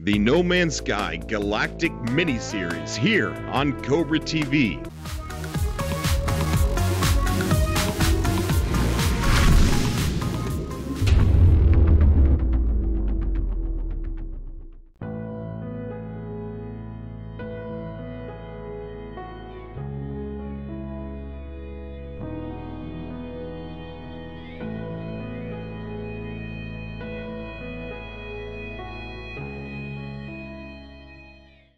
The No Man's Sky Galactic miniseries here on Cobra TV.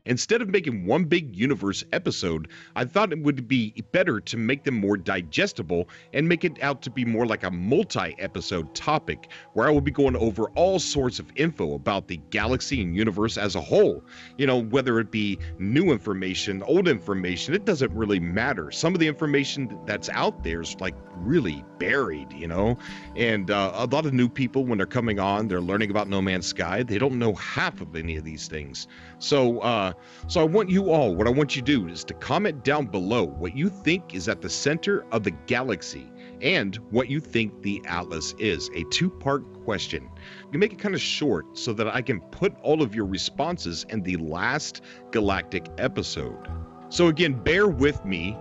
Instead of making one big universe episode, I thought it would be better to make them more digestible and make it out to be more like a multi-episode topic where I will be going over all sorts of info about the galaxy and universe as a whole. You know, whether it be new information, old information, it doesn't really matter. Some of the information that's out there is like really buried, you know, and a lot of new people, when they're coming on, they're learning about No Man's Sky. They don't know half of any of these things. So I want you all, what I want you to do is to comment down below what you think is at the center of the galaxy and what you think the Atlas is. A two-part question. You make it kind of short so that I can put all of your responses in the last Galactic episode. So again, bear with me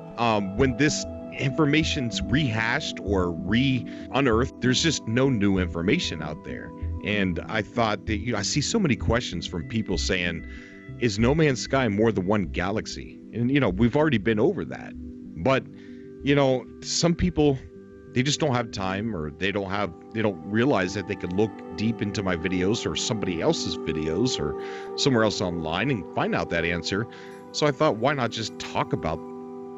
when this information's rehashed or unearthed. There's just no new information out there. And I thought that, you know, I see so many questions from people saying, is No Man's Sky more than one galaxy? And, you know, we've already been over that. But, you know, some people, they just don't have time, or they don't realize that they could look deep into my videos or somebody else's videos or somewhere else online and find out that answer. So I thought, why not just talk about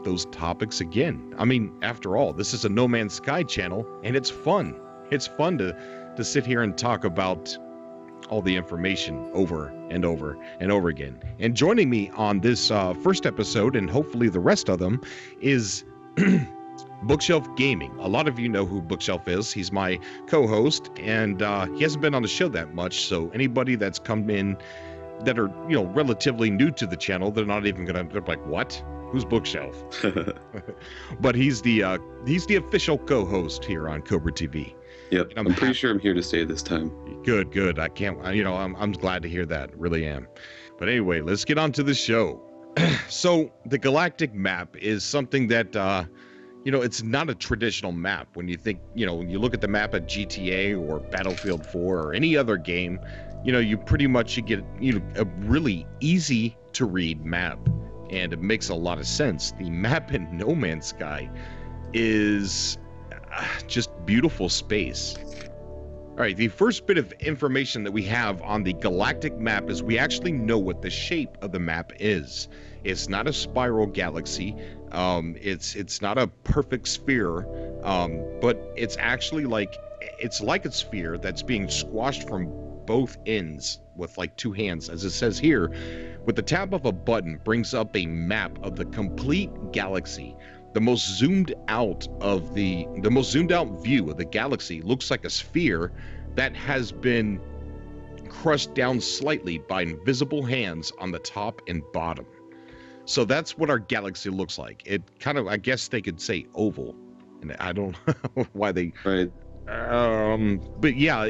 those topics again? I mean, after all, this is a No Man's Sky channel, and it's fun. It's fun to sit here and talk about all the information over and over and over again. And joining me on this first episode, and hopefully the rest of them, is Bookshelf Gaming. A lot of you know who Bookshelf is. He's my co-host, and he hasn't been on the show that much, so anybody that's come in that are, you know, relatively new to the channel, they're not even gonna, they're like, what? Who's Bookshelf? But he's the official co-host here on Cobra TV. Yep, I'm pretty sure I'm here to stay this time. Good. I can't, you know, I'm glad to hear that, really am. But anyway, let's get on to the show. So the galactic map is something that, you know, it's not a traditional map. When you think, you know, when you look at the map at GTA or Battlefield 4 or any other game, you know, you pretty much you get, you know, a really easy to read map, and it makes a lot of sense. The map in No Man's Sky is just beautiful space. All right, the first bit of information that we have on the galactic map is we actually know what the shape of the map is. It's not a spiral galaxy. It's not a perfect sphere, but it's actually like a sphere that's being squashed from both ends with like two hands, as it says here. With the tap of a button, brings up a map of the complete galaxy. The most zoomed out view of the galaxy looks like a sphere that has been crushed down slightly by invisible hands on the top and bottom. So that's what our galaxy looks like. It kind of, I guess they could say oval, and I don't know why they. Right. But yeah,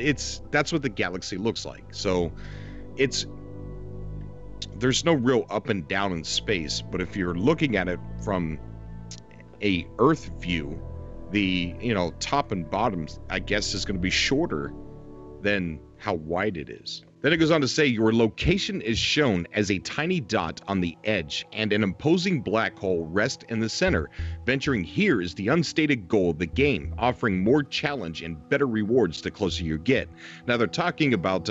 that's what the galaxy looks like. So there's no real up and down in space, but if you're looking at it from a Earth view, the, you know, top and bottom, I guess, is going to be shorter than how wide it is. Then it goes on to say your location is shown as a tiny dot on the edge, and an imposing black hole rests in the center. Venturing here is the unstated goal of the game, offering more challenge and better rewards the closer you get. Now they're talking about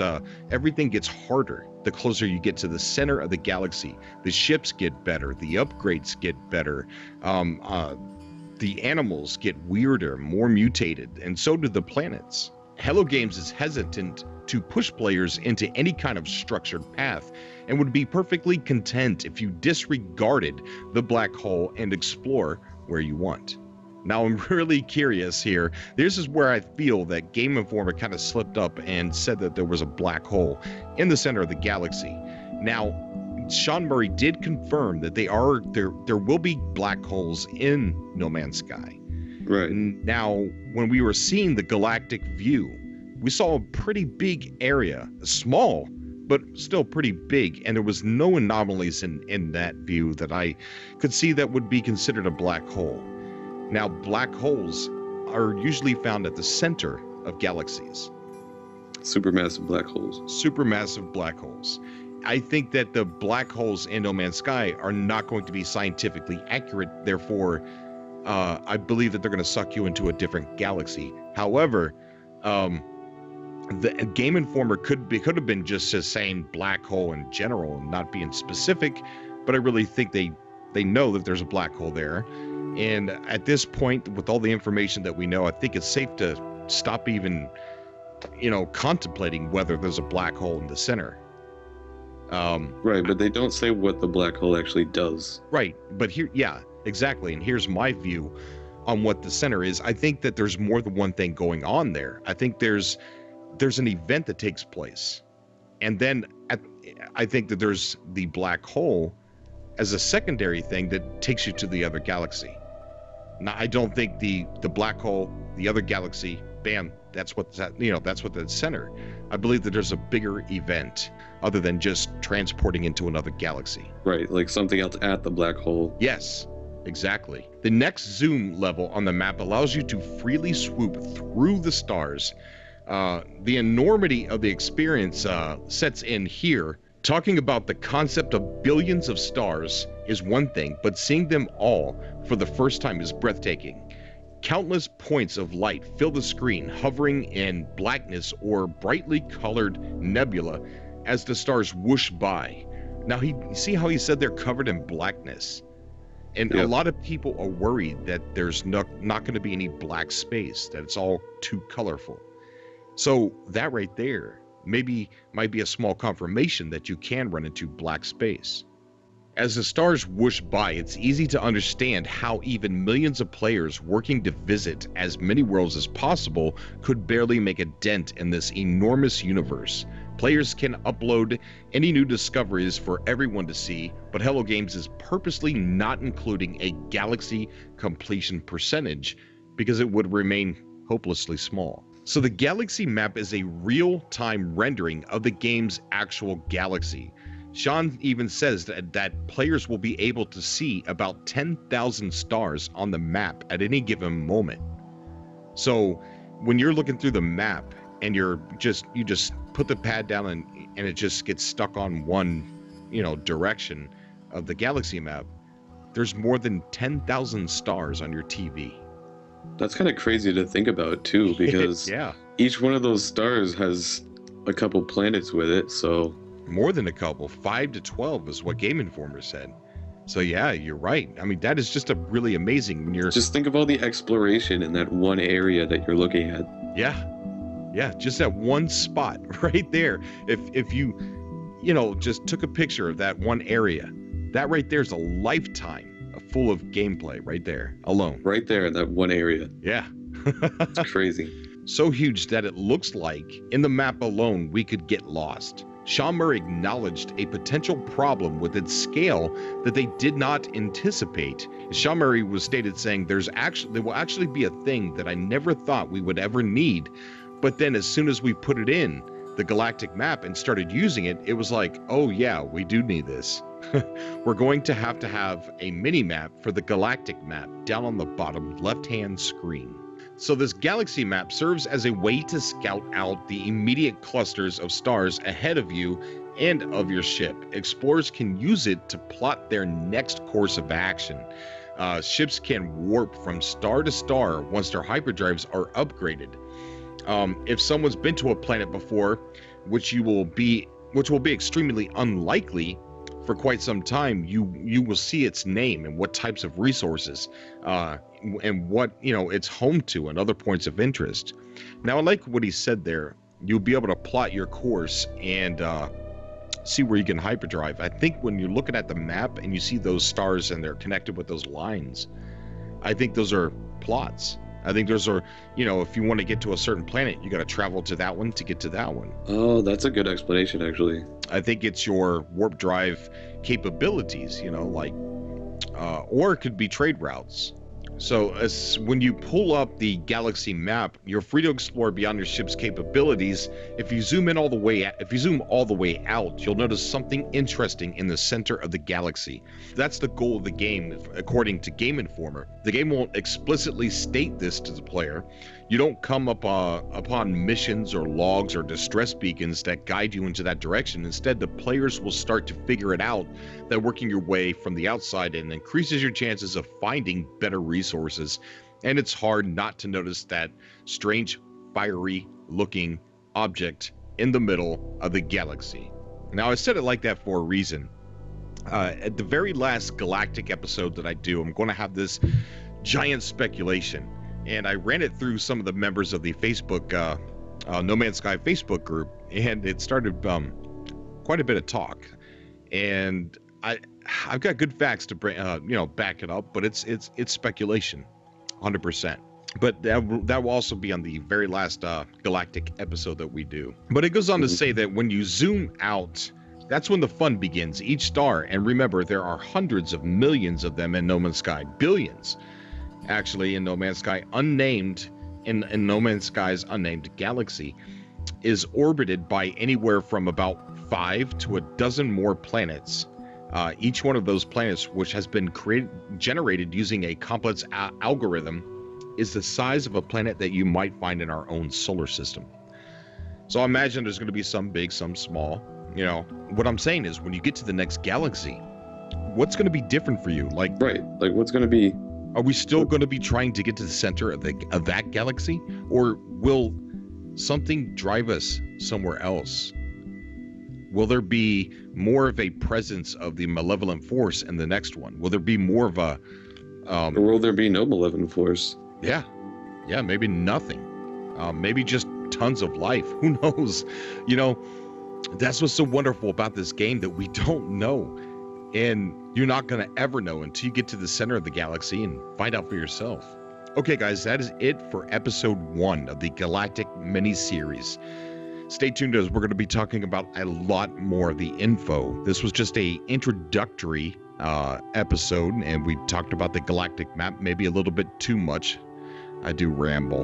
everything gets harder the closer you get to the center of the galaxy. The ships get better, the upgrades get better, the animals get weirder, more mutated, and so do the planets. Hello Games is hesitant to push players into any kind of structured path, and would be perfectly content if you disregarded the black hole and explore where you want. Now I'm really curious here. This is where I feel that Game Informer kind of slipped up and said that there was a black hole in the center of the galaxy. Now, Sean Murray did confirm that there will be black holes in No Man's Sky. Right. Now, when we were seeing the galactic view, we saw a pretty big area, small, but still pretty big, and there was no anomalies in that view that I could see that would be considered a black hole. Now, black holes are usually found at the center of galaxies. Supermassive black holes. Supermassive black holes. I think that the black holes in No Man's Sky are not going to be scientifically accurate. Therefore, I believe that they're going to suck you into a different galaxy. However, the Game Informer could have been just saying black hole in general and not being specific, but I really think they know that there's a black hole there. And at this point, with all the information that we know, I think it's safe to stop even, contemplating whether there's a black hole in the center. Right, but they don't say what the black hole actually does. Right, but here, yeah, exactly. And here's my view on what the center is. I think that there's more than one thing going on there. I think there's an event that takes place, and then I think that there's the black hole as a secondary thing that takes you to the other galaxy. Now, I don't think the black hole, the other galaxy, bam, that's what's the center. I believe that there's a bigger event other than just transporting into another galaxy. Right, like something else at the black hole. Yes, exactly. The next zoom level on the map allows you to freely swoop through the stars. The enormity of the experience sets in here. Talking about the concept of billions of stars is one thing, but seeing them all for the first time is breathtaking. Countless points of light fill the screen, hovering in blackness or brightly colored nebula as the stars whoosh by. Now, see how he said they're covered in blackness? And Yep. A lot of people are worried that there's not going to be any black space, that it's all too colorful. So that right there might be a small confirmation that you can run into black space. As the stars whoosh by, it's easy to understand how even millions of players working to visit as many worlds as possible could barely make a dent in this enormous universe. Players can upload any new discoveries for everyone to see, but Hello Games is purposely not including a galaxy completion percentage because it would remain hopelessly small. So the galaxy map is a real-time rendering of the game's actual galaxy. Sean even says that players will be able to see about 10,000 stars on the map at any given moment. So when you're looking through the map and you just put the pad down and it just gets stuck on one, direction of the galaxy map, there's more than 10,000 stars on your TV. That's kind of crazy to think about too, because Yeah. each one of those stars has a couple planets with it, so More than a couple, 5 to 12 is what Game Informer said. So yeah, you're right. I mean, that is just a really amazing when you're just think of all the exploration in that one area that you're looking at. Yeah, just that one spot right there. If you just took a picture of that one area, that right there's a lifetime full of gameplay right there alone. Right there in that one area. Yeah. It's crazy. So huge that it looks like in the map alone we could get lost. Sean Murray acknowledged a potential problem with its scale that they did not anticipate. Sean Murray was stated saying there will actually be a thing that I never thought we would ever need, but then as soon as we put it in the galactic map and started using it, it was like, oh yeah, we do need this. We're going to have a mini map for the galactic map down on the bottom left-hand screen. So this galaxy map serves as a way to scout out the immediate clusters of stars ahead of you and of your ship. Explorers can use it to plot their next course of action. Ships can warp from star to star once their hyperdrives are upgraded. If someone's been to a planet before, which will be extremely unlikely for quite some time, you will see its name and what types of resources and what it's home to and other points of interest. Now, I like what he said there. You'll be able to plot your course and see where you can hyperdrive. I think when you're looking at the map and you see those stars and they're connected with those lines, I think those are plots. I think those are, if you want to get to a certain planet, you got to travel to that one to get to that one. Oh, that's a good explanation, actually. I think it's your warp drive capabilities, or it could be trade routes, So when you pull up the galaxy map, you're free to explore beyond your ship's capabilities. If you zoom all the way out, you'll notice something interesting in the center of the galaxy. That's the goal of the game, according to Game Informer. The game won't explicitly state this to the player. You don't come upon missions or logs or distress beacons that guide you into that direction. Instead, the players will start to figure it out. That working your way from the outside and increases your chances of finding better resources. And it's hard not to notice that strange, fiery looking object in the middle of the galaxy. Now, I said it like that for a reason. At the very last Galactic episode that I do, I'm going to have this giant speculation. And I ran it through some of the members of the Facebook, No Man's Sky Facebook group, and it started quite a bit of talk. And I've got good facts to bring, back it up, but it's speculation, 100%. But that will also be on the very last Galactic episode that we do. But it goes on to say that when you zoom out, that's when the fun begins. Each star, and remember, there are hundreds of millions of them in No Man's Sky, billions. Actually, in No Man's Sky, unnamed in No Man's Sky's unnamed galaxy, is orbited by anywhere from about 5 to a dozen more planets. Each one of those planets, which has been generated using a complex algorithm, is the size of a planet that you might find in our own solar system. So I imagine there's going to be some big, some small. You know, what I'm saying is, when you get to the next galaxy, what's going to be different for you? Like what's going to be? Are we still going to be trying to get to the center of that galaxy, or will something drive us somewhere else? Will there be more of a presence of the malevolent force in the next one? Will there be more of a or will there be no malevolent force? Yeah, maybe nothing. Maybe just tons of life. Who knows? You know, that's what's so wonderful about this game, that we don't know. And you're not going to ever know until you get to the center of the galaxy and find out for yourself. Okay, guys, that is it for episode 1 of the Galactic mini-series. Stay tuned, as we're going to be talking about a lot more of the info. This was just a introductory episode, and we talked about the Galactic map maybe a little bit too much. I do ramble,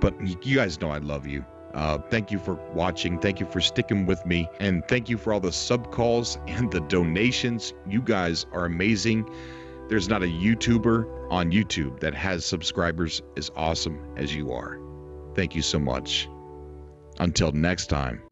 but you guys know I love you. Thank you for watching. Thank you for sticking with me. And thank you for all the sub calls and the donations. You guys are amazing. There's not a YouTuber on YouTube that has subscribers as awesome as you are. Thank you so much. Until next time.